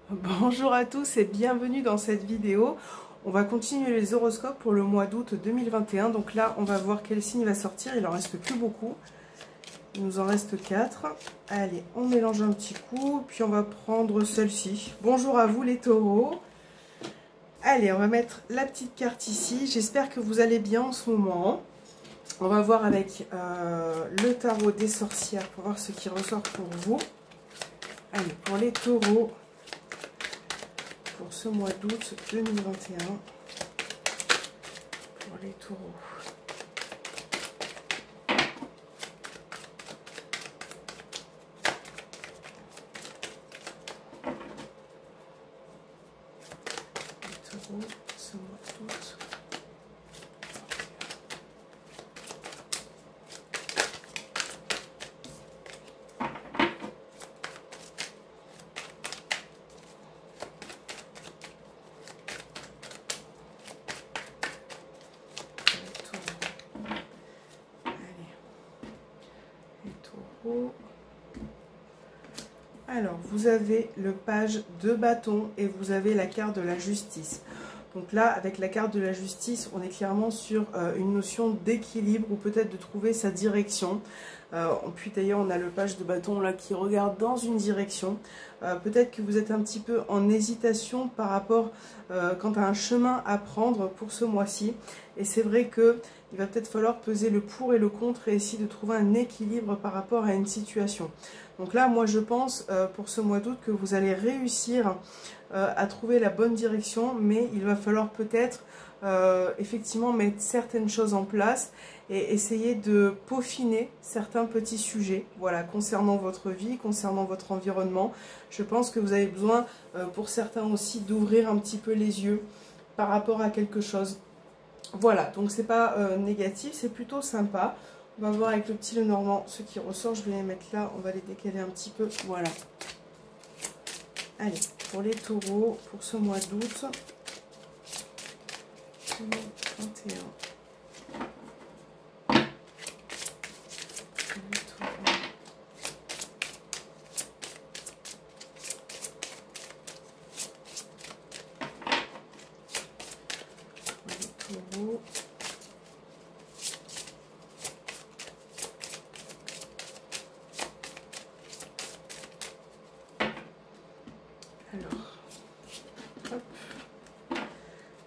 Bonjour à tous et bienvenue dans cette vidéo. On va continuer les horoscopes pour le mois d'août 2021. Donc là, on va voir quel signe va sortir. Il en reste plus beaucoup. Il nous en reste 4. Allez, on mélange un petit coup. Puis on va prendre celle-ci. Bonjour à vous les taureaux. Allez, on va mettre la petite carte ici. J'espère que vous allez bien en ce moment. On va voir avec le tarot des sorcières pour voir ce qui ressort pour vous. Allez, pour les taureaux. Pour ce mois d'août 2021 pour les taureaux. Les taureaux, ce mois d'août. Alors, vous avez le page de bâton et vous avez la carte de la justice. Donc là, avec la carte de la justice, on est clairement sur une notion d'équilibre ou peut-être de trouver sa direction. Puis d'ailleurs, on a le page de bâton là qui regarde dans une direction. Peut-être que vous êtes un petit peu en hésitation par rapport quant à un chemin à prendre pour ce mois-ci. Et c'est vrai que il va peut-être falloir peser le pour et le contre et essayer de trouver un équilibre par rapport à une situation. Donc là, moi je pense pour ce mois d'août que vous allez réussir à trouver la bonne direction, mais il va falloir peut-être effectivement mettre certaines choses en place et essayer de peaufiner certains petits sujets, voilà, concernant votre vie, concernant votre environnement. Je pense que vous avez besoin, pour certains aussi, d'ouvrir un petit peu les yeux par rapport à quelque chose. Voilà, donc c'est pas négatif, c'est plutôt sympa. On va voir avec le petit Lenormand ce qui ressort. Je vais les mettre là, on va les décaler un petit peu. Voilà. Allez, pour les taureaux, pour ce mois d'août 2021.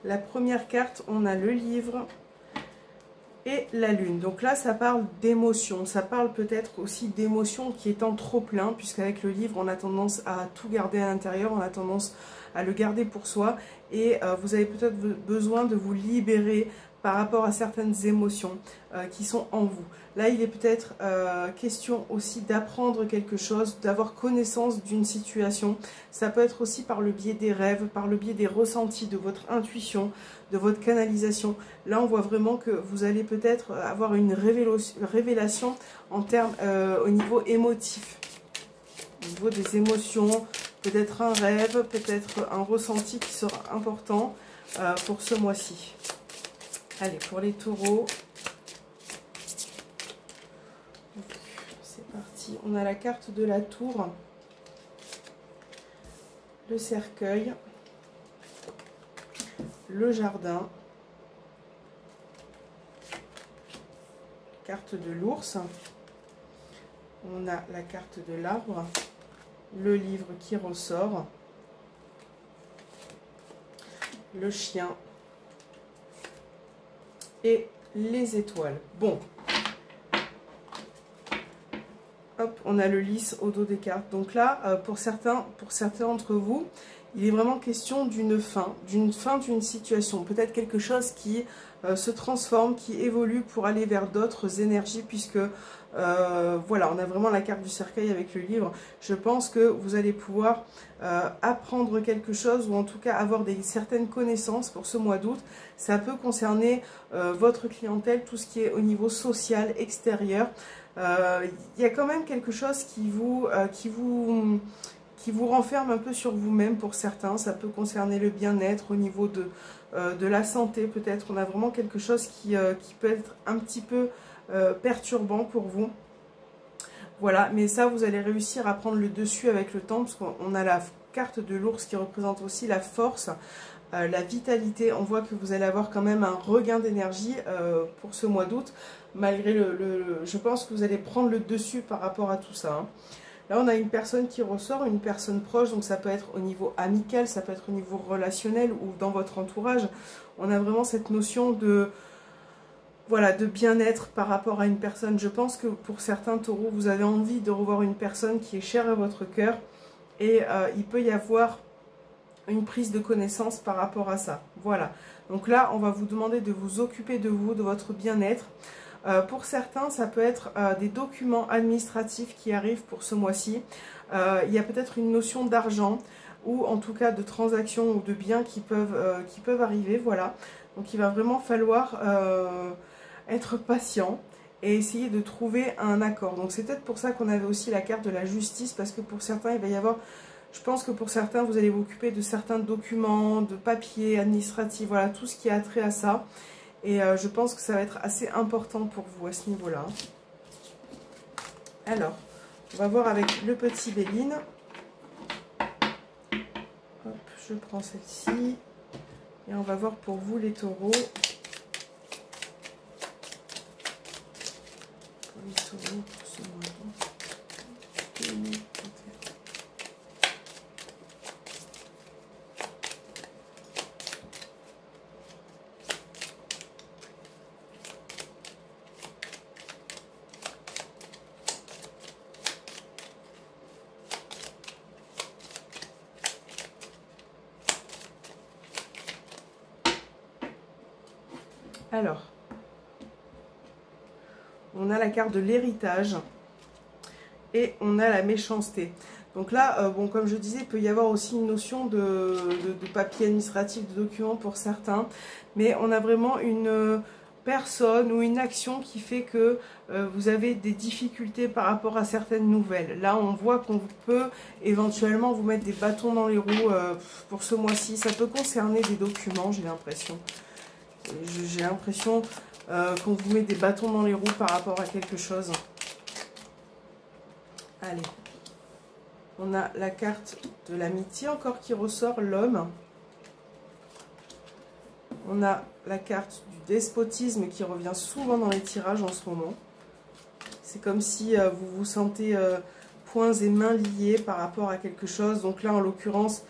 La première carte, on a le livre et la lune. Donc là, ça parle d'émotion. Ça parle peut-être aussi d'émotion qui est en trop plein, puisqu'avec le livre, on a tendance à tout garder à l'intérieur, on a tendance à le garder pour soi. Et vous avez peut-être besoin de vous libérer par rapport à certaines émotions qui sont en vous. Là, il est peut-être question aussi d'apprendre quelque chose, d'avoir connaissance d'une situation. Ça peut être aussi par le biais des rêves, par le biais des ressentis, de votre intuition, de votre canalisation. Là, on voit vraiment que vous allez peut-être avoir une révélation en termes au niveau émotif, au niveau des émotions, peut-être un rêve, peut-être un ressenti qui sera important pour ce mois-ci. Allez, pour les taureaux, c'est parti. On a la carte de la tour, le cercueil, le jardin, carte de l'ours, on a la carte de l'arbre, le livre qui ressort, le chien et les étoiles. Bon, hop, on a le lys au dos des cartes. Donc là, pour certains d'entre vous, il est vraiment question d'une fin d'une situation. Peut-être quelque chose qui se transforme, qui évolue pour aller vers d'autres énergies, puisque voilà, on a vraiment la carte du cercueil avec le livre. Je pense que vous allez pouvoir apprendre quelque chose, ou en tout cas avoir certaines connaissances pour ce mois d'août. Ça peut concerner votre clientèle, tout ce qui est au niveau social, extérieur. Il y a quand même quelque chose qui vous renferme un peu sur vous-même pour certains. Ça peut concerner le bien-être au niveau de la santé peut-être. On a vraiment quelque chose qui peut être un petit peu perturbant pour vous. Voilà, mais ça, vous allez réussir à prendre le dessus avec le temps, parce qu'on a carte de l'ours qui représente aussi la force, la vitalité. On voit que vous allez avoir quand même un regain d'énergie pour ce mois d'août, malgré je pense que vous allez prendre le dessus par rapport à tout ça, hein. Là, on a une personne qui ressort, une personne proche, donc ça peut être au niveau amical, ça peut être au niveau relationnel ou dans votre entourage. On a vraiment cette notion de, voilà, de bien-être par rapport à une personne. Je pense que pour certains taureaux, vous avez envie de revoir une personne qui est chère à votre cœur et il peut y avoir une prise de connaissance par rapport à ça. Voilà. Donc là, on va vous demander de vous occuper de vous, de votre bien-être. Pour certains, ça peut être des documents administratifs qui arrivent pour ce mois-ci. Il y a peut-être une notion d'argent ou en tout cas de transactions ou de biens qui peuvent arriver. Voilà. Donc il va vraiment falloir être patient et essayer de trouver un accord. Donc c'est peut-être pour ça qu'on avait aussi la carte de la justice, parce que pour certains, il va y avoir... Je pense que pour certains, vous allez vous occuper de certains documents, de papiers administratifs, voilà, tout ce qui a trait à ça. Et je pense que ça va être assez important pour vous à ce niveau-là. Alors, on va voir avec le petit Béline. Hop, je prends celle-ci. Et on va voir pour vous les taureaux. Pour les taureaux, pour ce mois-là. Alors, on a la carte de l'héritage et on a la méchanceté. Donc là, bon, comme je disais, il peut y avoir aussi une notion de papier administratif, de documents pour certains, mais on a vraiment une personne ou une action qui fait que vous avez des difficultés par rapport à certaines nouvelles. Là, on voit qu'on peut éventuellement vous mettre des bâtons dans les roues pour ce mois-ci. Ça peut concerner des documents, j'ai l'impression. J'ai l'impression qu'on vous met des bâtons dans les roues par rapport à quelque chose. Allez. On a la carte de l'amitié encore qui ressort, l'homme. On a la carte du despotisme qui revient souvent dans les tirages en ce moment. C'est comme si vous vous sentez poings et mains liés par rapport à quelque chose. Donc là, en l'occurrence,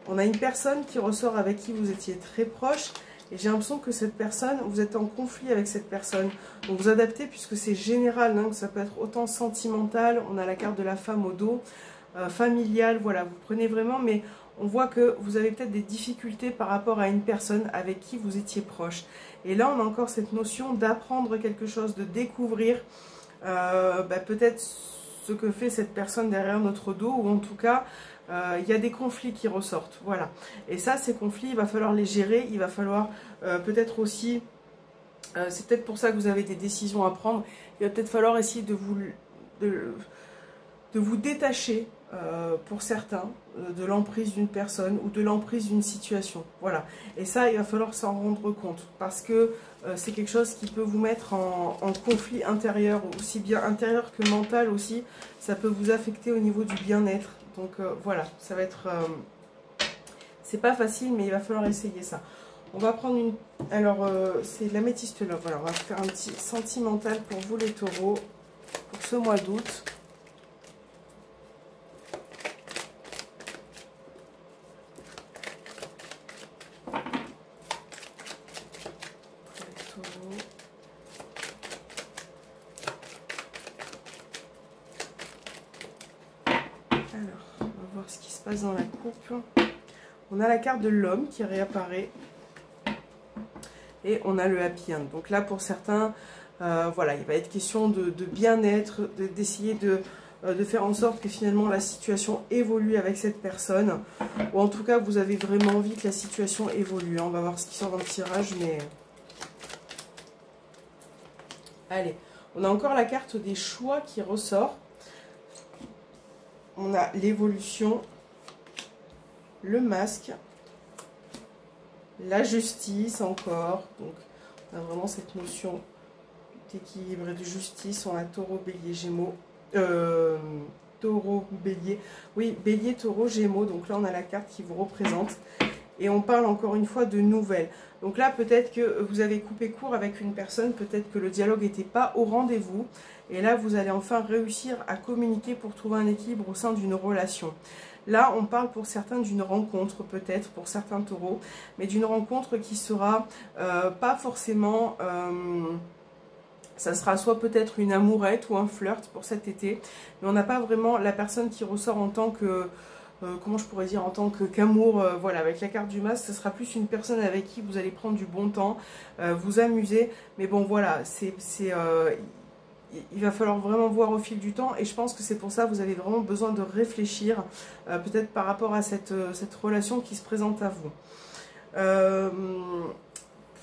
on a une personne qui ressort avec qui vous étiez très proche. Et j'ai l'impression que cette personne, vous êtes en conflit avec cette personne. Donc vous adaptez puisque c'est général, hein, que ça peut être autant sentimental. On a la carte de la femme au dos, familiale, voilà, vous prenez vraiment. Mais on voit que vous avez peut-être des difficultés par rapport à une personne avec qui vous étiez proche. Et là, on a encore cette notion d'apprendre quelque chose, de découvrir peut-être ce que fait cette personne derrière notre dos, ou en tout cas... il y a des conflits qui ressortent, voilà. Et ça, ces conflits, il va falloir les gérer, il va falloir peut-être aussi, c'est peut-être pour ça que vous avez des décisions à prendre, il va peut-être falloir essayer de vous détacher, pour certains, de l'emprise d'une personne ou de l'emprise d'une situation, voilà. Et ça, il va falloir s'en rendre compte, parce que c'est quelque chose qui peut vous mettre en conflit intérieur, aussi bien intérieur que mental aussi, ça peut vous affecter au niveau du bien-être. Donc voilà, ça va être... c'est pas facile, mais il va falloir essayer ça. On va prendre une... Alors, c'est l'améthyste love. Voilà, on va faire un petit sentimental pour vous les taureaux, pour ce mois d'août. Ce qui se passe dans la coupe. On a la carte de l'homme qui réapparaît et on a le happy end. Donc là, pour certains, voilà, il va être question de bien-être, d'essayer de faire en sorte que finalement la situation évolue avec cette personne, ou en tout cas vous avez vraiment envie que la situation évolue. On va voir ce qui sort dans le tirage, mais allez, on a encore la carte des choix qui ressort. On a l'évolution, le masque, la justice encore. Donc, on a vraiment cette notion d'équilibre et de justice. On a taureau, bélier, gémeaux. Taureau, Bélier. Oui, Bélier, Taureau, Gémeaux. Donc là, on a la carte qui vous représente. Et on parle encore une fois de nouvelles. Donc là, peut-être que vous avez coupé court avec une personne, peut-être que le dialogue n'était pas au rendez-vous. Et là, vous allez enfin réussir à communiquer pour trouver un équilibre au sein d'une relation. Là, on parle pour certains d'une rencontre, peut-être, pour certains taureaux, mais d'une rencontre qui sera pas forcément... ça sera soit peut-être une amourette ou un flirt pour cet été, mais on n'a pas vraiment la personne qui ressort en tant que... comment je pourrais dire, en tant qu'amour, voilà, avec la carte du masque, ce sera plus une personne avec qui vous allez prendre du bon temps, vous amuser, mais bon voilà, il va falloir vraiment voir au fil du temps, et je pense que c'est pour ça que vous avez vraiment besoin de réfléchir, peut-être par rapport à cette relation qui se présente à vous.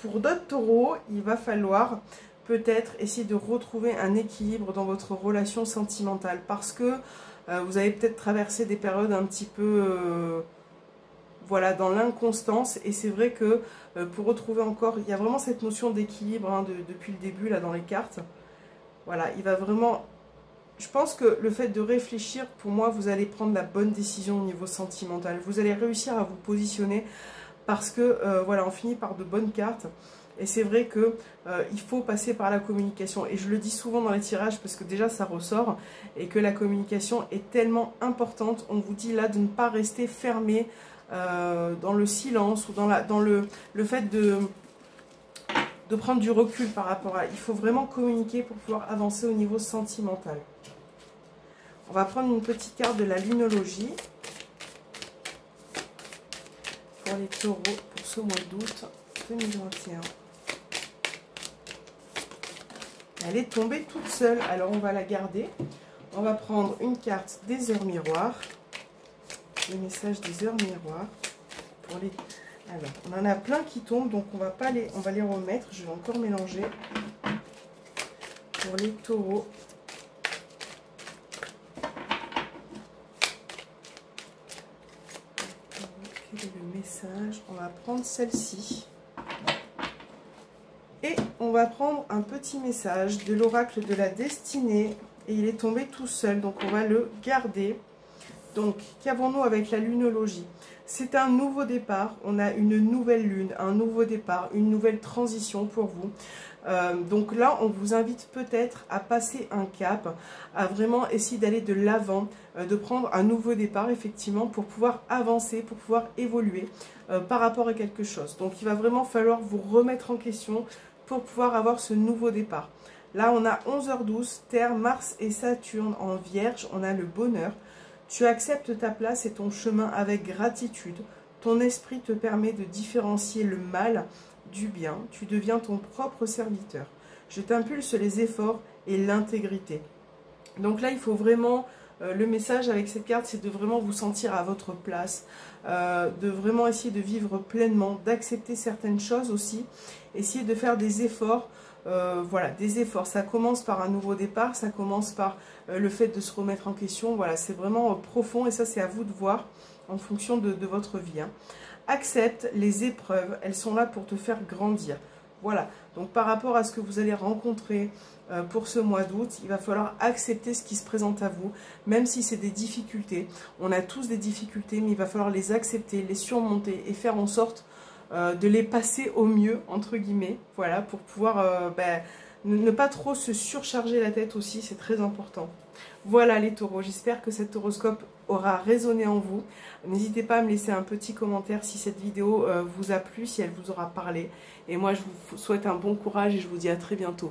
Pour d'autres taureaux, il va falloir peut-être essayer de retrouver un équilibre dans votre relation sentimentale, parce que vous avez peut-être traversé des périodes un petit peu voilà, dans l'inconstance, et c'est vrai que pour retrouver encore, il y a vraiment cette notion d'équilibre hein, depuis le début là dans les cartes. Voilà, il va vraiment... Je pense que le fait de réfléchir, pour moi, vous allez prendre la bonne décision au niveau sentimental. Vous allez réussir à vous positionner parce que, voilà, on finit par de bonnes cartes. Et c'est vrai que il faut passer par la communication. Et je le dis souvent dans les tirages parce que déjà ça ressort. Et que la communication est tellement importante. On vous dit là de ne pas rester fermé dans le silence ou dans le fait de prendre du recul par rapport à... Il faut vraiment communiquer pour pouvoir avancer au niveau sentimental. On va prendre une petite carte de la lunologie pour les taureaux pour ce mois d'août 2021. Elle est tombée toute seule, alors on va la garder. On va prendre une carte des heures miroirs. Le message des heures miroirs pour les... Alors, on en a plein qui tombent, donc on va les remettre. Je vais encore mélanger pour les taureaux. Quel est le message? On va prendre celle-ci. Et on va prendre un petit message de l'oracle de la destinée. Et il est tombé tout seul, donc on va le garder. Donc, qu'avons-nous avec la lunologie? C'est un nouveau départ, on a une nouvelle lune, un nouveau départ, une nouvelle transition pour vous. Donc là, on vous invite peut-être à passer un cap, à vraiment essayer d'aller de l'avant, de prendre un nouveau départ, effectivement, pour pouvoir avancer, pour pouvoir évoluer par rapport à quelque chose. Donc, il va vraiment falloir vous remettre en question pour pouvoir avoir ce nouveau départ. Là, on a 11h12, Terre, Mars et Saturne en Vierge, on a le bonheur. Tu acceptes ta place et ton chemin avec gratitude. Ton esprit te permet de différencier le mal du bien. Tu deviens ton propre serviteur. Je t'impulse les efforts et l'intégrité. Donc là, il faut vraiment... le message avec cette carte, c'est de vraiment vous sentir à votre place. De vraiment essayer de vivre pleinement, d'accepter certaines choses aussi. Essayer de faire des efforts. Voilà, des efforts. Ça commence par un nouveau départ, ça commence par le fait de se remettre en question. Voilà, c'est vraiment profond et ça, c'est à vous de voir en fonction de votre vie. Hein. Accepte les épreuves, elles sont là pour te faire grandir. Voilà, donc par rapport à ce que vous allez rencontrer pour ce mois d'août, il va falloir accepter ce qui se présente à vous, même si c'est des difficultés. On a tous des difficultés, mais il va falloir les accepter, les surmonter et faire en sorte de les passer au mieux, entre guillemets, voilà, pour pouvoir ne pas trop se surcharger la tête aussi, c'est très important. Voilà les taureaux, j'espère que cet horoscope aura résonné en vous. N'hésitez pas à me laisser un petit commentaire si cette vidéo vous a plu, si elle vous aura parlé. Et moi, je vous souhaite un bon courage et je vous dis à très bientôt.